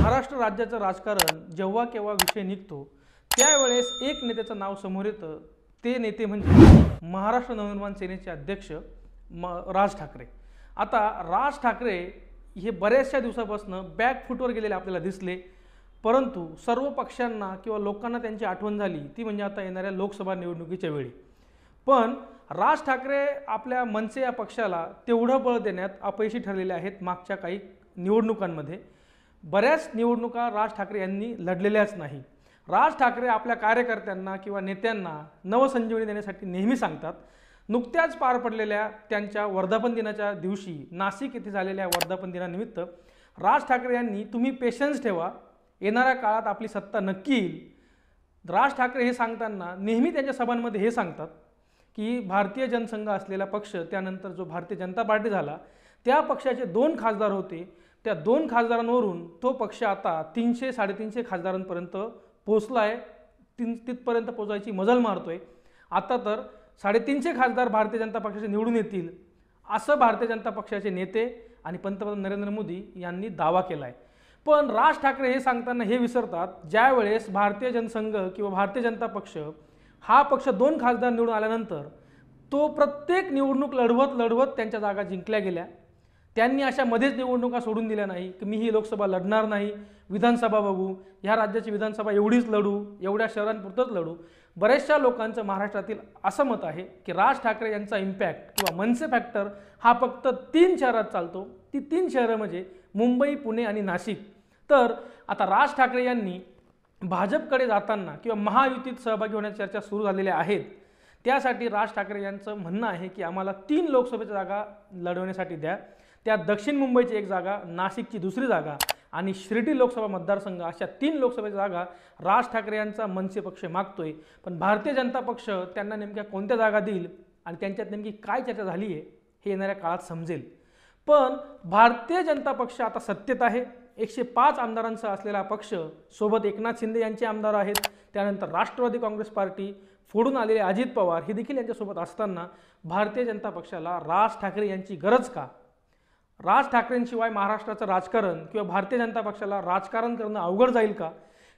महाराष्ट्र राज्याचं राजकारण जेव्हा केव्हा विषय निघतो त्यावेळेस एक नेत्याचं नाव समोर येतं। ते नेते म्हणजे महाराष्ट्र नवनिर्माण सेनेचे अध्यक्ष राज ठाकरे। आता राज ठाकरे हे बऱ्याचशा दिवसापासून बॅकफूटवर गेलेले आपल्याला दिसले, परंतु सर्व पक्षांना किंवा लोकांना त्यांची आठवण झाली ती म्हणजे आता येणाऱ्या लोकसभा निवडणुकीच्या वेळी। पण राज ठाकरे आपल्या मनसे या पक्षाला तेवढं बळ देण्यात अपयशी ठरलेले आहेत। मागच्या काही निवडणुकांमध्ये बऱ्याच निवडणुका राज ठाकरे यांनी लढलेल्याच नाही। राज ठाकरे आपल्या कार्यकर्त्यांना किंवा नेत्यांना नवसंजीवनी देण्यासाठी नेहमी सांगतात। नुकत्याच पार पडलेल्या त्यांच्या वर्धापन दिनाच्या दिवशी नाशिक येथे झालेल्या वर्धापन दिनानिमित्त राज ठाकरे यांनी तुम्ही पेशन्स ठेवा, येणाऱ्या काळात आपली सत्ता नक्की येईल। राज ठाकरे हे सांगताना नेहमी त्यांच्या सभांमध्ये हे सांगतात की भारतीय जनसंघ असलेला पक्ष, त्यानंतर जो भारतीय जनता पार्टी झाला, त्या पक्षाचे 2 खासदार होते। त्या 2 खासदारांवरून तो पक्ष आता 300-350 खासदारांपर्यंत पोहोचला आहे, तिथपर्यंत पोहोचायची मजल मारतोय। आता तर 350 खासदार भारतीय जनता पक्षाचे निवडून येतील असं भारतीय जनता पक्षाचे नेते आणि पंतप्रधान नरेंद्र मोदी यांनी दावा केला आहे। पण राज ठाकरे हे सांगताना हे विसरतात, ज्यावेळेस भारतीय जनसंघ किंवा भारतीय जनता पक्ष हा पक्ष 2 खासदार निवडून आल्यानंतर तो प्रत्येक निवडणूक लढवत त्यांच्या जागा जिंकल्या गेल्या। त्यांनी अशा मध्येच निवडणुका सोडून दिल्या नाही की मी ही लोकसभा लढणार नाही, विधानसभा बघू, ह्या राज्याची विधानसभा एवढीच लढू, एवढ्या शहरांपुरतच लढू। बऱ्याचशा लोकांचं महाराष्ट्रातील असं मत आहे की राज ठाकरे यांचा इम्पॅक्ट किंवा मनसे फॅक्टर हा फक्त 3 शहरात चालतो। ती 3 शहरं म्हणजे मुंबई, पुणे आणि नाशिक। तर आता राज ठाकरे यांनी भाजपकडे जाताना किंवा महायुतीत सहभागी होण्याच्या चर्चा सुरू झालेल्या आहेत। त्यासाठी राज ठाकरे यांचं म्हणणं आहे की आम्हाला 3 लोकसभेच्या जागा लढवण्यासाठी द्या, त्यात दक्षिण मुंबईची 1 जागा, नाशिकची 2री जागा आणि शिर्डी लोकसभा मतदारसंघ अशा 3 लोकसभेच्या जागा राज ठाकरे यांचा मनसे पक्ष मागतोय। पण भारतीय जनता पक्ष त्यांना नेमक्या कोणत्या जागा देईल आणि त्यांच्यात नेमकी काय चर्चा झाली आहे हे येणाऱ्या काळात समजेल। पण भारतीय जनता पक्ष आता सत्तेत आहे, 105 आमदारांचा असलेला पक्ष, सोबत एकनाथ शिंदे यांचे आमदार आहेत, त्यानंतर राष्ट्रवादी काँग्रेस पार्टी, फोडून आलेले अजित पवार हे देखील यांच्यासोबत असताना भारतीय जनता पक्षाला राज ठाकरे यांची गरज का? राज ठाकरेंशिवाय महाराष्ट्राचं राजकारण किंवा भारतीय जनता पक्षाला राजकारण करणं अवघड जाईल का?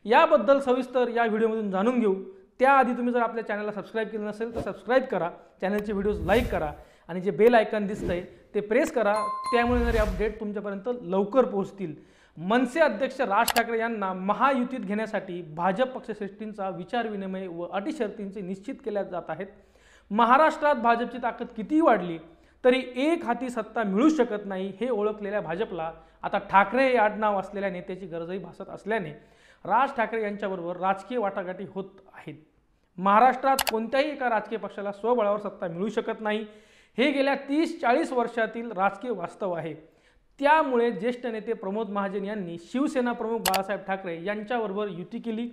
याबद्दल सविस्तर या व्हिडिओमधून जाणून घेऊ। त्याआधी तुम्ही जर आपल्या चॅनलला सबस्क्राईब केलं नसेल तर सबस्क्राईब करा, चॅनलचे व्हिडिओज लाईक करा आणि जे बेल आयकॉन दिसतंय ते प्रेस करा, त्यामुळे येणारे अपडेट तुमच्यापर्यंत लवकर पोहोचतील। मनसे अध्यक्ष राज ठाकरे यांना महायुतीत घेण्यासाठी भाजप पक्षश्रेष्ठींचा विचारविनिमय व अटी शर्तींचे निश्चित केल्या जात आहेत। महाराष्ट्रात भाजपची ताकद कितीही वाढली तरी एक हाती सत्ता मिळू शकत नाही हे ओळखलेल्या भाजपला आता ठाकरे हे आडनाव असलेल्या नेत्याची गरजही भासत असल्याने राज ठाकरे यांच्याबरोबर राजकीय वाटाघाटी होत आहेत। महाराष्ट्रात कोणत्याही एका राजकीय पक्षाला स्वबळावर सत्ता मिळू शकत नाही, हे गेल्या 30-40 वर्षातील राजकीय वास्तव आहे। त्यामुळे ज्येष्ठ नेते प्रमोद महाजन यांनी शिवसेना प्रमुख बाळासाहेब ठाकरे यांच्याबरोबर युती केली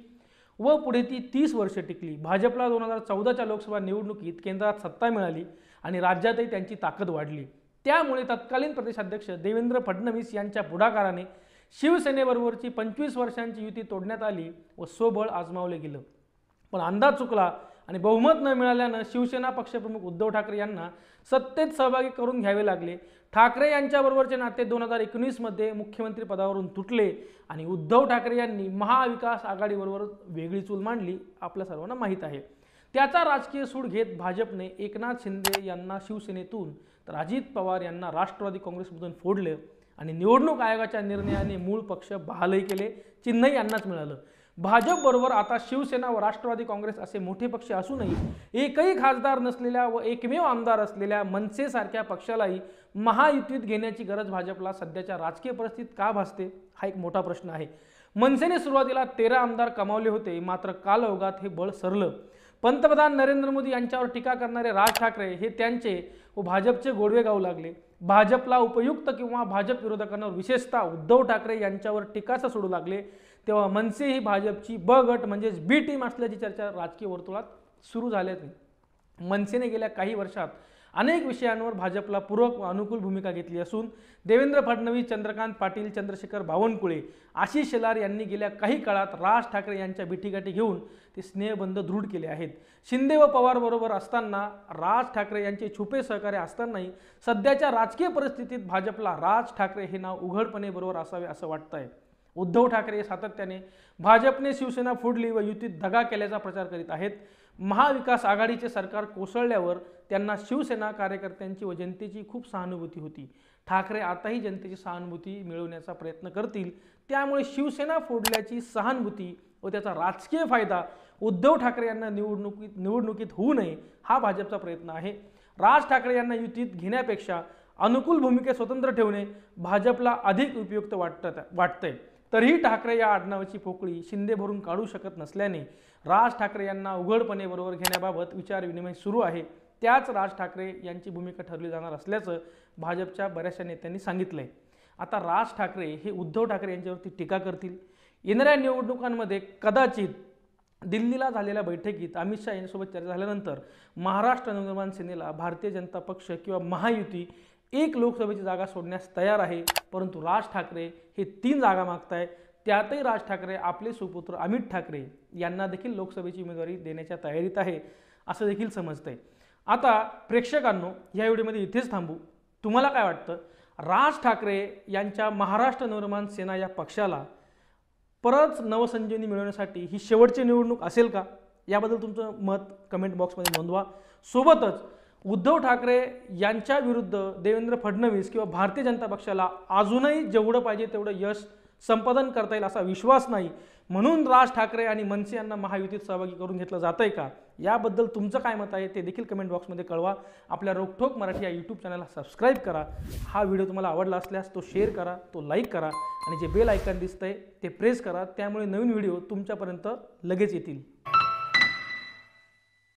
व पुढे ती 30 वर्षे टिकली। भाजपला 2014च्या लोकसभा निवडणुकीत केंद्रात सत्ता मिळाली आणि राज्यातही त्यांची ताकद वाढली। त्यामुळे तत्कालीन प्रदेशाध्यक्ष देवेंद्र फडणवीस यांच्या पुढाकाराने शिवसेनेबरोबरची 25 वर्षांची युती तोडण्यात आली व स्वबळ आजमावले गेलं। पण अंदाज चुकला आणि बहुमत न मिळाल्यानं शिवसेना पक्षप्रमुख उद्धव ठाकरे यांना सत्तेत सहभागी करून घ्यावे लागले। ठाकरे यांच्याबरोबरचे नाते 2019 मध्ये मुख्यमंत्री पदावरून तुटले आणि उद्धव ठाकरे यांनी महाविकास आघाडीबरोबर वेगळी चूल मांडली, आपल्या सर्वांना माहीत आहे। त्याचा राजकीय सूड घेत भाजपने एकनाथ शिंदे यांना शिवसेनेतून तर अजित पवार यांना राष्ट्रवादी काँग्रेसमधून फोडले आणि निवडणूक आयोगाच्या निर्णयाने मूळ पक्ष बहालही केले, चिन्हही यांनाच मिळालं। भाजप बरोबर आता शिवसेना व राष्ट्रवादी काँग्रेस असे मोठे पक्ष असूनही एकही खासदार नसलेल्या व एकमेव आमदार असलेल्या मनसे सारख्या पक्षालाही महायुतीत घेण्याची गरज भाजपला सध्याच्या राजकीय परिस्थितीत का भासते हा एक मोठा प्रश्न आहे। मनसेने सुरुवातीला 13 आमदार कमावले होते, मात्र कालौघात हे बळ सरलं। पंतप्रधान नरेंद्र मोदी यांच्यावर टीका करणारे राज ठाकरे हे त्यांचे व भाजपचे गोडवे गाऊ लागले। भाजपला उपयुक्त किंवा भाजप विरोधकांवर विशेषतः उद्धव ठाकरे यांच्यावर टीकाच सोडू लागले, तेव्हा मनसे ही भाजपची ब गट म्हणजेच बी टीम असल्याची चर्चा राजकीय वर्तुळात सुरू झाल्याने मनसेने गेल्या काही वर्षात अनेक विषयांवर भाजपला पूरक व अनुकूल भूमिका घेतली असून देवेंद्र फडणवीस, चंद्रकांत पाटील, चंद्रशेखर बावनकुळे, आशिष शेलार यांनी गेल्या काही काळात राज ठाकरे यांच्या भेटीगाठी घेऊन ते स्नेहबंध दृढ केले आहेत। शिंदे व पवार बरोबर असताना राज ठाकरे यांचे छुपे सहकार्य असतानाही सध्याच्या राजकीय परिस्थितीत भाजपला राज ठाकरे हे नाव उघडपणे बरोबर असावे असं वाटतंय। उद्धव ठाकरे सातत्याने भाजपने शिवसेना फोडली व युतीत दगा केल्याचा प्रचार करीत आहेत। महाविकास आघाडीचे सरकार कोसळल्यावर त्यांना शिवसेना कार्यकर्त्यांची व जनतेची खूप सहानुभूती होती। ठाकरे आताही जनतेची सहानुभूती मिळवण्याचा प्रयत्न करतील, त्यामुळे शिवसेना फोडल्याची सहानुभूती व त्याचा राजकीय फायदा उद्धव ठाकरे यांना निवडणुकीत होऊ नये हा भाजपचा प्रयत्न आहे। राज ठाकरे यांना युतीत घेण्यापेक्षा अनुकूल भूमिके स्वतंत्र ठेवणे भाजपला अधिक उपयुक्त वाटतंय। तरीही ठाकरे या आडनावाची पोकळी शिंदे भरून काढू शकत नसल्याने राज ठाकरे यांना उघडपणे बरोबर घेण्याबाबत विचारविनिमय सुरू आहे। त्याच राज ठाकरे यांची भूमिका ठरवली जाणार असल्याचं भाजपच्या बऱ्याचशा नेत्यांनी सांगितलंय। आता राज ठाकरे हे उद्धव ठाकरे यांच्यावरती टीका करतील। येणाऱ्या निवडणुकांमध्ये कदाचित दिल्लीला झालेल्या बैठकीत अमित शहा यांच्यासोबत चर्चा झाल्यानंतर महाराष्ट्र नवनिर्माण सेनेला भारतीय जनता पक्ष किंवा महायुती एक लोकसभेची जागा सोडण्यास तयार आहे, परंतु राज ठाकरे हे 3 जागा मागताय। त्यातही राज ठाकरे आपले सुपुत्र अमित ठाकरे यांना देखील लोकसभेची उमेदवारी देण्याच्या तयारीत आहे असं देखील समजतंय। आता प्रेक्षकांनो, या व्हिडिओमध्ये इथेच थांबू। तुम्हाला काय वाटतं, राज ठाकरे यांच्या महाराष्ट्र नवनिर्माण सेना या पक्षाला परत नवसंजीवनी मिळवण्यासाठी ही शेवटची निवडणूक असेल का? याबद्दल तुमचं मत कमेंट बॉक्समध्ये नोंदवा। सोबतच उद्धव ठाकरे यांच्या विरुद्ध देवेंद्र फडणवीस किंवा भारतीय जनता पक्षाला अजूनही जेवढं पाहिजे तेवढं यश संपादन करता येईल असा विश्वास नाही, म्हणून राज ठाकरे आणि मनसे यांना महायुतीत सहभागी करून घेतलं जातंय का? याबद्दल तुमचं काय मत आहे ते देखील कमेंट बॉक्समध्ये कळवा। आपल्या रोकठोक मराठी या यूट्यूब चॅनलला सबस्क्राईब करा। हा व्हिडिओ तुम्हाला आवडला असल्यास तो शेअर करा, तो लाईक करा आणि जे बेल आयकॉन दिसतंय ते प्रेस करा, त्यामुळे नवीन व्हिडिओ तुमच्यापर्यंत लगेच येतील।